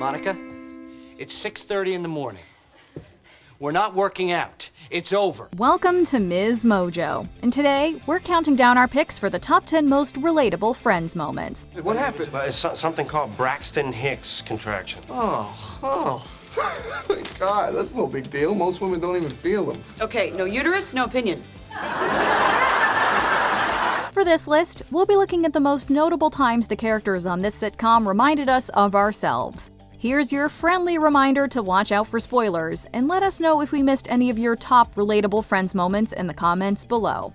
Monica, it's 6:30 in the morning. We're not working out. It's over. Welcome to MsMojo. And today, we're counting down our picks for the top 10 most relatable Friends moments. What happened? It's something called Braxton Hicks contraction. Oh. My God, that's no big deal. Most women don't even feel them. Okay, no uterus, no opinion. For this list, we'll be looking at the most notable times the characters on this sitcom reminded us of ourselves. Here's your friendly reminder to watch out for spoilers, and let us know if we missed any of your top relatable Friends moments in the comments below.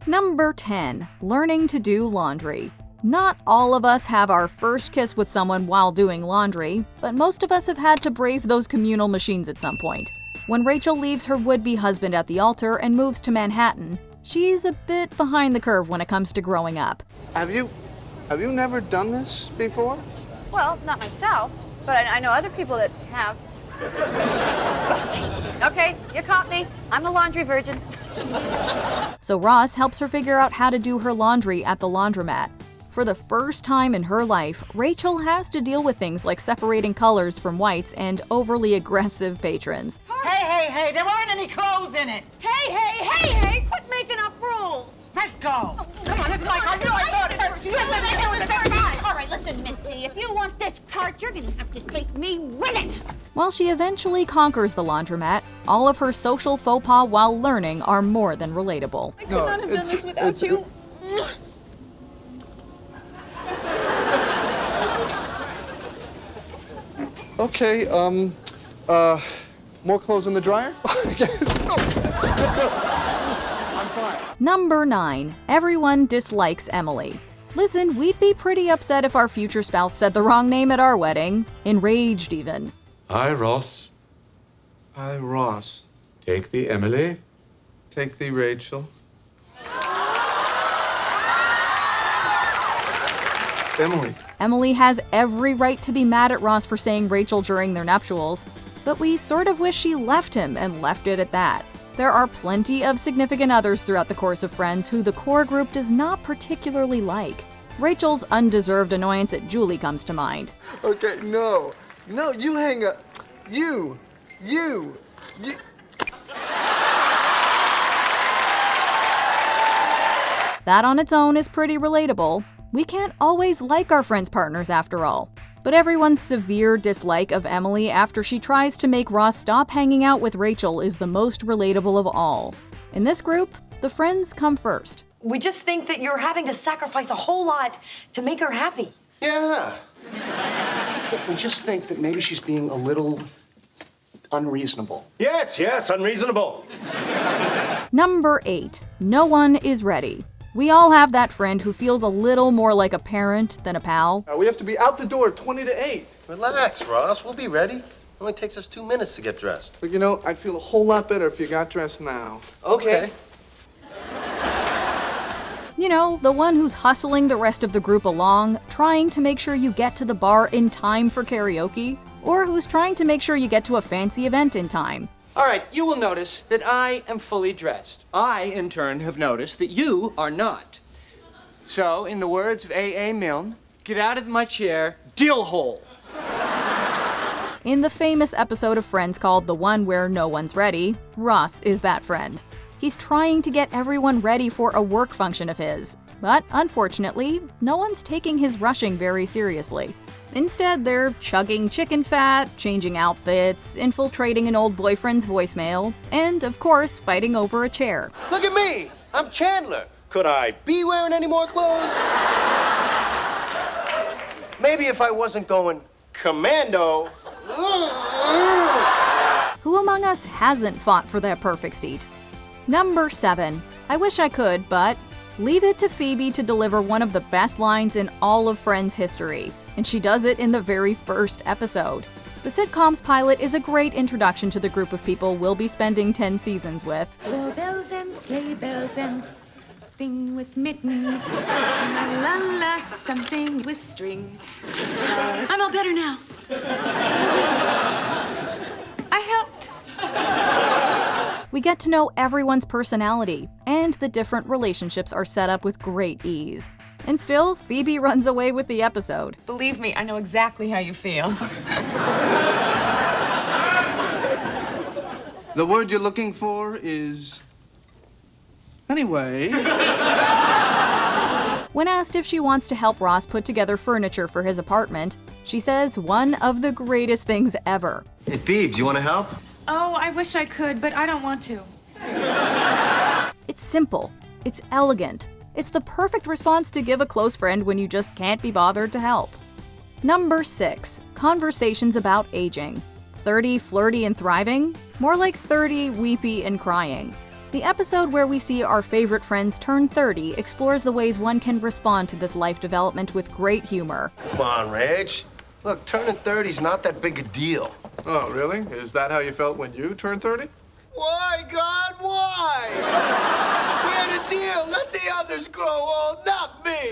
Number 10. Learning to do laundry. Not all of us have our first kiss with someone while doing laundry, but most of us have had to brave those communal machines at some point. When Rachel leaves her would-be husband at the altar and moves to Manhattan, she's a bit behind the curve when it comes to growing up. Have you never done this before? Well, not myself, but I know other people that have. Okay, you caught me. I'm a laundry virgin. So Ross helps her figure out how to do her laundry at the laundromat. For the first time in her life, Rachel has to deal with things like separating colors from whites and overly aggressive patrons. Hey, there weren't any clothes in it. Hey, quit making up rules. Let go. Come on, this is my car. You know I thought it. All right, listen, Mitzi, if you want this cart, you're gonna have to take me with it. While she eventually conquers the laundromat, all of her social faux pas while learning are more than relatable. I could not have done this without you. Okay, more clothes in the dryer? I'm fine. Number 9. Everyone dislikes Emily. Listen, we'd be pretty upset if our future spouse said the wrong name at our wedding. Enraged, even. Hi, Ross. Hi, Ross. Take the Emily. Take the Rachel. Emily. Emily has every right to be mad at Ross for saying Rachel during their nuptials, but we sort of wish she left him and left it at that. There are plenty of significant others throughout the course of Friends who the core group does not particularly like. Rachel's undeserved annoyance at Julie comes to mind. Okay, no, you hang up. You. That on its own is pretty relatable. We can't always like our friends' partners after all. But everyone's severe dislike of Emily after she tries to make Ross stop hanging out with Rachel is the most relatable of all. In this group, the friends come first. We just think that you're having to sacrifice a whole lot to make her happy. Yeah. We just think that maybe she's being a little unreasonable. Yes, unreasonable. Number 8. No one is ready. We all have that friend who feels a little more like a parent than a pal. We have to be out the door 20 to 8. Relax, Ross. We'll be ready. It only takes us 2 minutes to get dressed. But I'd feel a whole lot better if you got dressed now. Okay. You know, the one who's hustling the rest of the group along, trying to make sure you get to the bar in time for karaoke, or who's trying to make sure you get to a fancy event in time. All right, you will notice that I am fully dressed. I, in turn, have noticed that you are not. So, in the words of A.A. Milne, get out of my chair, dill hole. In the famous episode of Friends called The One Where No One's Ready, Ross is that friend. He's trying to get everyone ready for a work function of his, but unfortunately, no one's taking his rushing very seriously. Instead, they're chugging chicken fat, changing outfits, infiltrating an old boyfriend's voicemail, and, of course, fighting over a chair. Look at me. I'm Chandler. Could I be wearing any more clothes? Maybe if I wasn't going commando. Who among us hasn't fought for that perfect seat? Number 7. I wish I could, but leave it to Phoebe to deliver one of the best lines in all of Friends history, and she does it in the very first episode. The sitcom's pilot is a great introduction to the group of people we'll be spending 10 seasons with. Doorbells and sleigh bells and something with mittens. La la la, something with string. I'm all better now. I helped. We get to know everyone's personality, and the different relationships are set up with great ease. And still, Phoebe runs away with the episode. Believe me, I know exactly how you feel. The word you're looking for is... Anyway... When asked if she wants to help Ross put together furniture for his apartment, she says one of the greatest things ever. Hey, Phoebe, you want to help? Oh, I wish I could, but I don't want to. It's simple. It's elegant. It's the perfect response to give a close friend when you just can't be bothered to help. Number 6. Conversations about aging. 30 flirty and thriving? More like 30 weepy and crying. The episode where we see our favorite friends turn 30 explores the ways one can respond to this life development with great humor. Come on, Rach. Look, turning 30's not that big a deal. Oh, really? Is that how you felt when you turned 30? Why, God, why? We had a deal. Let the others grow old, not me.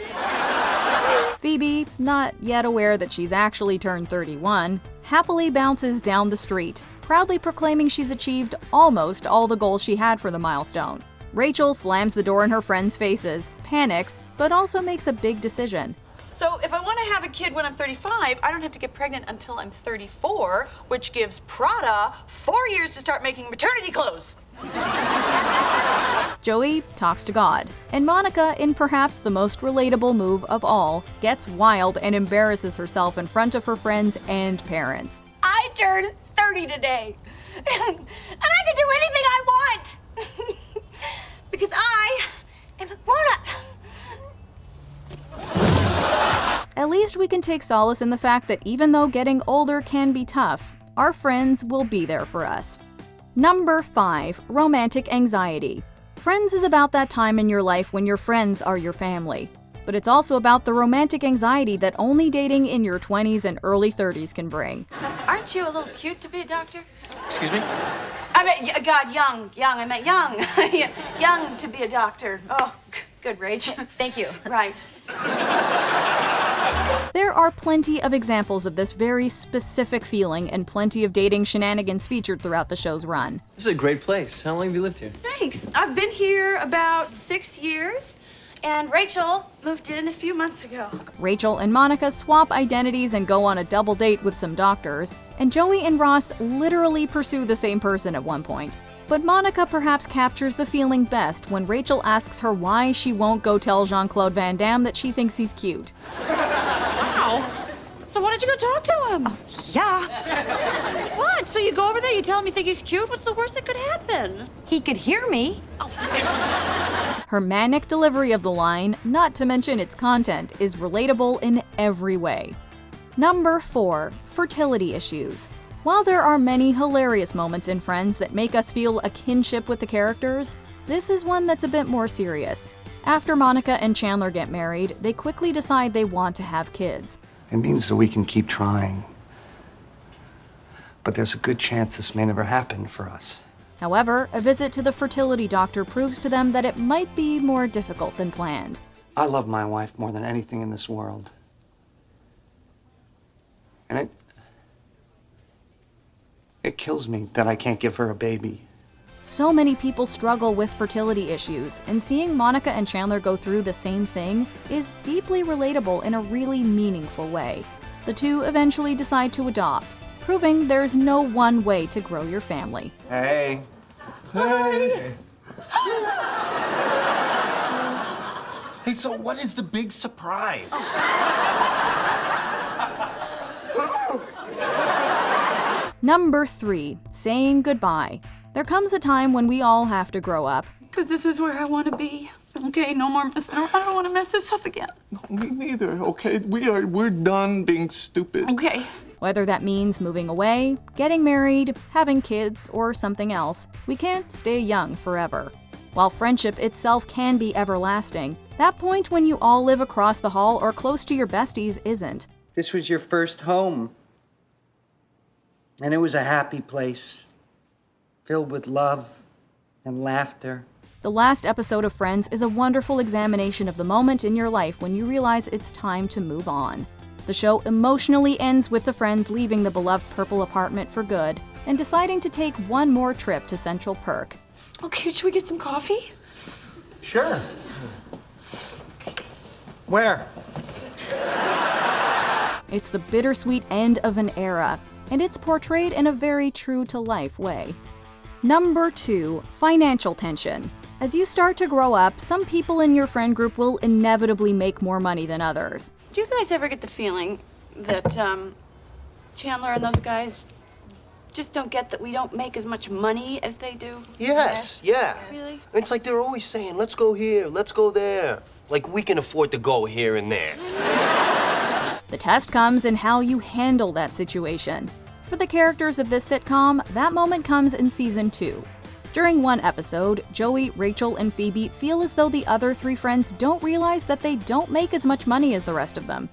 Phoebe, not yet aware that she's actually turned 31, happily bounces down the street, proudly proclaiming she's achieved almost all the goals she had for the milestone. Rachel slams the door in her friends' faces, panics, but also makes a big decision. So if I want to have a kid when I'm 35, I don't have to get pregnant until I'm 34, which gives Prada 4 years to start making maternity clothes. Joey talks to God, and Monica, in perhaps the most relatable move of all, gets wild and embarrasses herself in front of her friends and parents. I turned 30 today, and I can do anything I want because I am a grown-up. At least we can take solace in the fact that even though getting older can be tough, our friends will be there for us. Number 5. Romantic anxiety. Friends is about that time in your life when your friends are your family. But it's also about the romantic anxiety that only dating in your 20s and early 30s can bring. Aren't you a little cute to be a doctor? Excuse me? I meant, God, young. I meant young. Young to be a doctor. Oh, good, Rach. Thank you. Right. There are plenty of examples of this very specific feeling and plenty of dating shenanigans featured throughout the show's run. This is a great place. How long have you lived here? Thanks. I've been here about 6 years, and Rachel moved in a few months ago. Rachel and Monica swap identities and go on a double date with some doctors, and Joey and Ross literally pursue the same person at one point. But Monica perhaps captures the feeling best when Rachel asks her why she won't go tell Jean-Claude Van Damme that she thinks he's cute. Wow. So why don't you go talk to him? Oh, yeah. What? So you go over there, you tell him you think he's cute? What's the worst that could happen? He could hear me. Her manic delivery of the line, not to mention its content, is relatable in every way. Number 4. Fertility issues. While there are many hilarious moments in Friends that make us feel a kinship with the characters, this is one that's a bit more serious. After Monica and Chandler get married, they quickly decide they want to have kids. It means that we can keep trying. But there's a good chance this may never happen for us. However, a visit to the fertility doctor proves to them that it might be more difficult than planned. I love my wife more than anything in this world. And it kills me that I can't give her a baby. So many people struggle with fertility issues, and seeing Monica and Chandler go through the same thing is deeply relatable in a really meaningful way. The two eventually decide to adopt, proving there's no one way to grow your family. Hey. Hey. Hey, so what is the big surprise? Number 3. Saying goodbye. There comes a time when we all have to grow up. Because this is where I want to be. Okay, no more messing around. I don't want to mess this up again. No, me neither, okay? We're done being stupid. Okay. Whether that means moving away, getting married, having kids, or something else, we can't stay young forever. While friendship itself can be everlasting, that point when you all live across the hall or close to your besties isn't. This was your first home. And it was a happy place, filled with love and laughter. The last episode of Friends is a wonderful examination of the moment in your life when you realize it's time to move on. The show emotionally ends with the friends leaving the beloved purple apartment for good and deciding to take one more trip to Central Perk. Okay, should we get some coffee? Sure. Where? It's the bittersweet end of an era, and it's portrayed in a very true-to-life way. Number 2, financial tension. As you start to grow up, some people in your friend group will inevitably make more money than others. Do you guys ever get the feeling that Chandler and those guys just don't get that we don't make as much money as they do? Yes, yeah. Really? It's like they're always saying, let's go here, let's go there. Like we can afford to go here and there. The test comes in how you handle that situation. For the characters of this sitcom, that moment comes in season 2. During one episode, Joey, Rachel, and Phoebe feel as though the other 3 friends don't realize that they don't make as much money as the rest of them.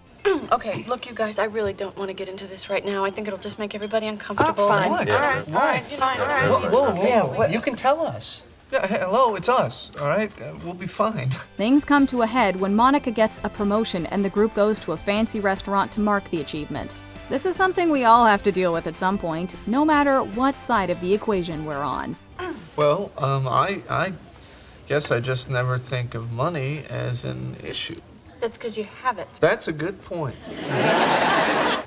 Okay, look, you guys, I really don't want to get into this right now. I think it'll just make everybody uncomfortable. Fine. All right, fine, all right. Whoa, you can tell us. Yeah, hello, it's us, all right? We'll be fine. Things come to a head when Monica gets a promotion and the group goes to a fancy restaurant to mark the achievement. This is something we all have to deal with at some point, no matter what side of the equation we're on. Well, I guess I just never think of money as an issue. That's because you have it. That's a good point.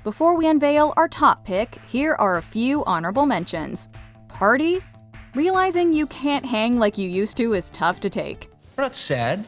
Before we unveil our top pick, here are a few honorable mentions. Party? Realizing you can't hang like you used to is tough to take. We're not sad.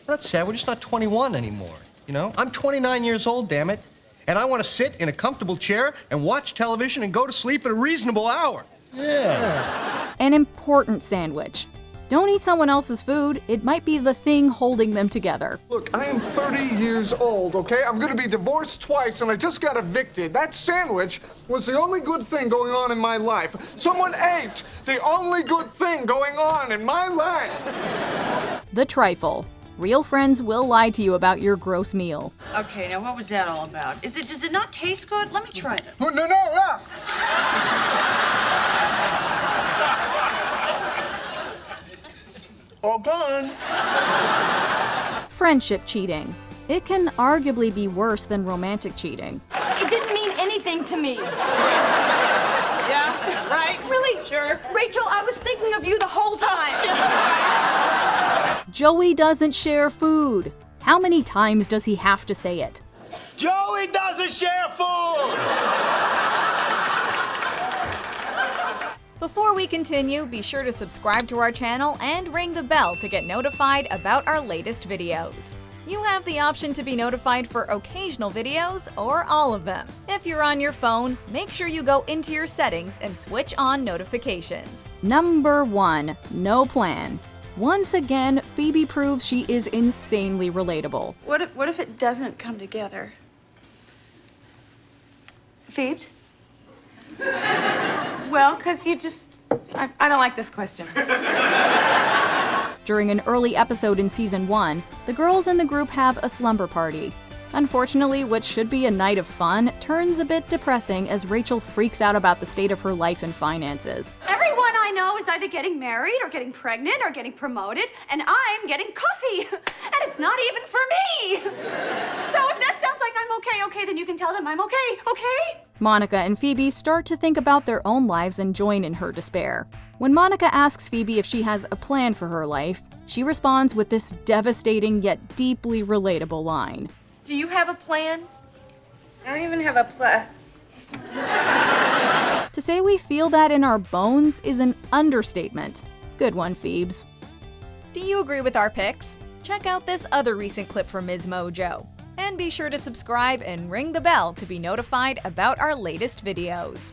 We're just not 21 anymore. You know, I'm 29 years old, damn it. And I want to sit in a comfortable chair and watch television and go to sleep at a reasonable hour. Yeah. An important sandwich. Don't eat someone else's food. It might be the thing holding them together. Look, I am 30 years old, okay? I'm gonna be divorced twice and I just got evicted. That sandwich was the only good thing going on in my life. Someone ate the only good thing going on in my life. The trifle. Real friends will lie to you about your gross meal. Okay, now what was that all about? Does it not taste good? Let me try it. No, yeah. All gone. Friendship cheating. It can arguably be worse than romantic cheating. It didn't mean anything to me. Yeah, right. Really? Sure. Rachel, I was thinking of you the whole time. Joey doesn't share food. How many times does he have to say it? Joey doesn't share food! Before we continue, be sure to subscribe to our channel and ring the bell to get notified about our latest videos. You have the option to be notified for occasional videos or all of them. If you're on your phone, make sure you go into your settings and switch on notifications. Number 1, no plan. Once again, Phoebe proves she is insanely relatable. What if it doesn't come together? Phoebes? Well, because you just... I don't like this question. During an early episode in season 1, the girls in the group have a slumber party. Unfortunately, what should be a night of fun turns a bit depressing as Rachel freaks out about the state of her life and finances. Everyone I know is either getting married or getting pregnant or getting promoted, and I'm getting coffee. And it's not even for me. So if that sounds like I'm okay, then you can tell them I'm okay? Monica and Phoebe start to think about their own lives and join in her despair. When Monica asks Phoebe if she has a plan for her life, she responds with this devastating yet deeply relatable line. Do you have a plan? I don't even have a plan. To say we feel that in our bones is an understatement. Good one, Phoebes. Do you agree with our picks? Check out this other recent clip from MsMojo. And be sure to subscribe and ring the bell to be notified about our latest videos.